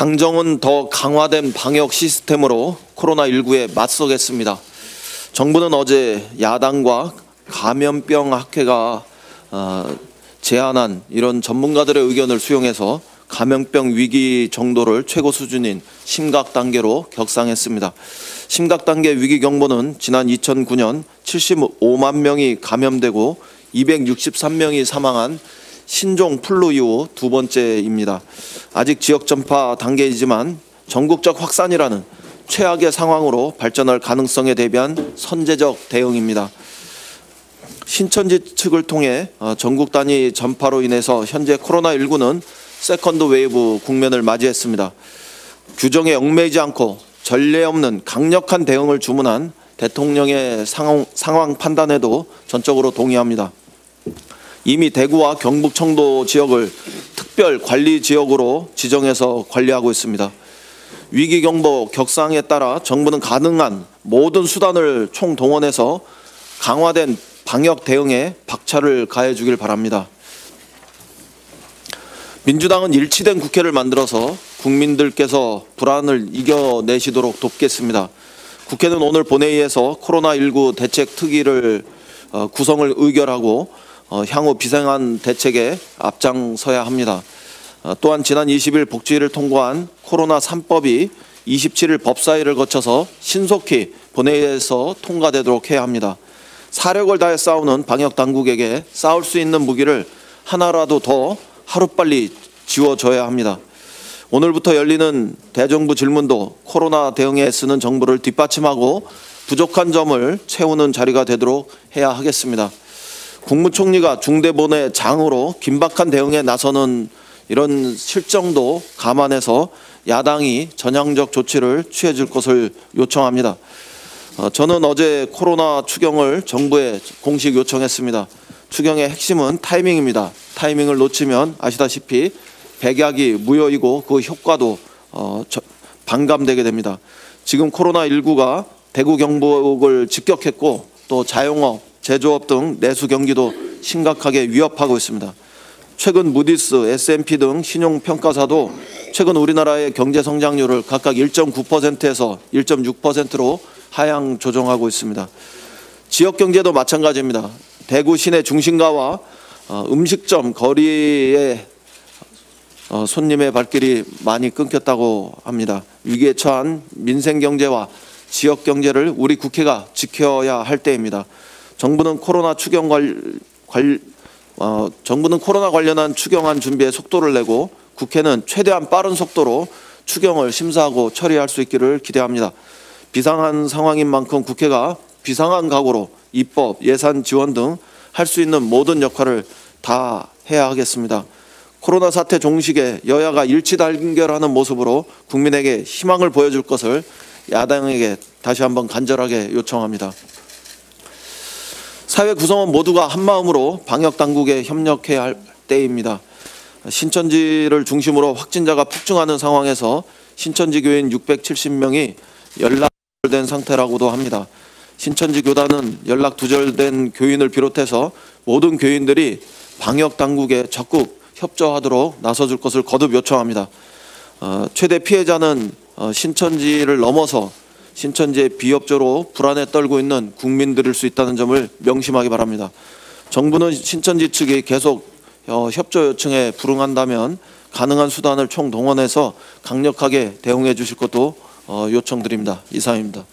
당정은 더 강화된 방역 시스템으로 코로나19에 맞서겠습니다. 정부는 어제 야당과 감염병 학회가 제안한 이런 전문가들의 의견을 수용해서 감염병 위기 정도를 최고 수준인 심각 단계로 격상했습니다. 심각 단계 위기 경보는 지난 2009년 75만 명이 감염되고 263명이 사망한 신종 플루 이후 두 번째입니다. 아직 지역 전파 단계이지만 전국적 확산이라는 최악의 상황으로 발전할 가능성에 대비한 선제적 대응입니다. 신천지 측을 통해 전국 단위 전파로 인해서 현재 코로나19는 세컨드 웨이브 국면을 맞이했습니다. 규정에 얽매이지 않고 전례 없는 강력한 대응을 주문한 대통령의 상황 판단에도 전적으로 동의합니다. 이미 대구와 경북 청도 지역을 특별 관리 지역으로 지정해서 관리하고 있습니다. 위기경보 격상에 따라 정부는 가능한 모든 수단을 총동원해서 강화된 방역 대응에 박차를 가해 주길 바랍니다. 민주당은 일치된 국회를 만들어서 국민들께서 불안을 이겨내시도록 돕겠습니다. 국회는 오늘 본회의에서 코로나19 대책 특위를 구성을 의결하고 향후 비상한 대책에 앞장서야 합니다. 또한 지난 20일 복주의를 통과한 코로나 3법이 27일 법사위를 거쳐서 신속히 본회의에서 통과되도록 해야 합니다. 사력을 다해 싸우는 방역 당국에게 싸울 수 있는 무기를 하나라도 더 하루빨리 지워줘야 합니다. 오늘부터 열리는 대정부 질문도 코로나 대응에 쓰는 정보를 뒷받침하고 부족한 점을 채우는 자리가 되도록 해야 하겠습니다. 국무총리가 중대본의 장으로 긴박한 대응에 나서는 이런 실정도 감안해서 야당이 전향적 조치를 취해 줄 것을 요청합니다. 저는 어제 코로나 추경을 정부에 공식 요청했습니다. 추경의 핵심은 타이밍입니다. 타이밍을 놓치면 아시다시피 백약이 무효이고 그 효과도 반감되게 됩니다. 지금 코로나19가 대구 경북을 직격했고 또 자영업, 제조업 등 내수 경기도 심각하게 위협하고 있습니다. 최근 무디스, S&P 등 신용평가사도 최근 우리나라의 경제 성장률을 각각 1.9%에서 1.6%로 하향 조정하고 있습니다. 지역 경제도 마찬가지입니다. 대구 시내 중심가와 음식점 거리에 손님의 발길이 많이 끊겼다고 합니다. 위기에 처한 민생 경제와 지역 경제를 우리 국회가 지켜야 할 때입니다. 정부는 코로나 관련한 추경안 준비에 속도를 내고 국회는 최대한 빠른 속도로 추경을 심사하고 처리할 수 있기를 기대합니다. 비상한 상황인 만큼 국회가 비상한 각오로 입법, 예산 지원 등 할 수 있는 모든 역할을 다 해야 하겠습니다. 코로나 사태 종식에 여야가 일치 단결하는 모습으로 국민에게 희망을 보여줄 것을 야당에게 다시 한번 간절하게 요청합니다. 사회 구성원 모두가 한마음으로 방역 당국에 협력해야 할 때입니다. 신천지를 중심으로 확진자가 폭증하는 상황에서 신천지 교인 670명이 연락 두절된 상태라고도 합니다. 신천지 교단은 연락 두절된 교인을 비롯해서 모든 교인들이 방역 당국에 적극 협조하도록 나서줄 것을 거듭 요청합니다. 최대 피해자는 신천지를 넘어서 신천지의 비협조로 불안에 떨고 있는 국민들일 수 있다는 점을 명심하기 바랍니다. 정부는 신천지 측이 계속 협조 요청에 불응한다면 가능한 수단을 총동원해서 강력하게 대응해 주실 것도 요청드립니다. 이상입니다.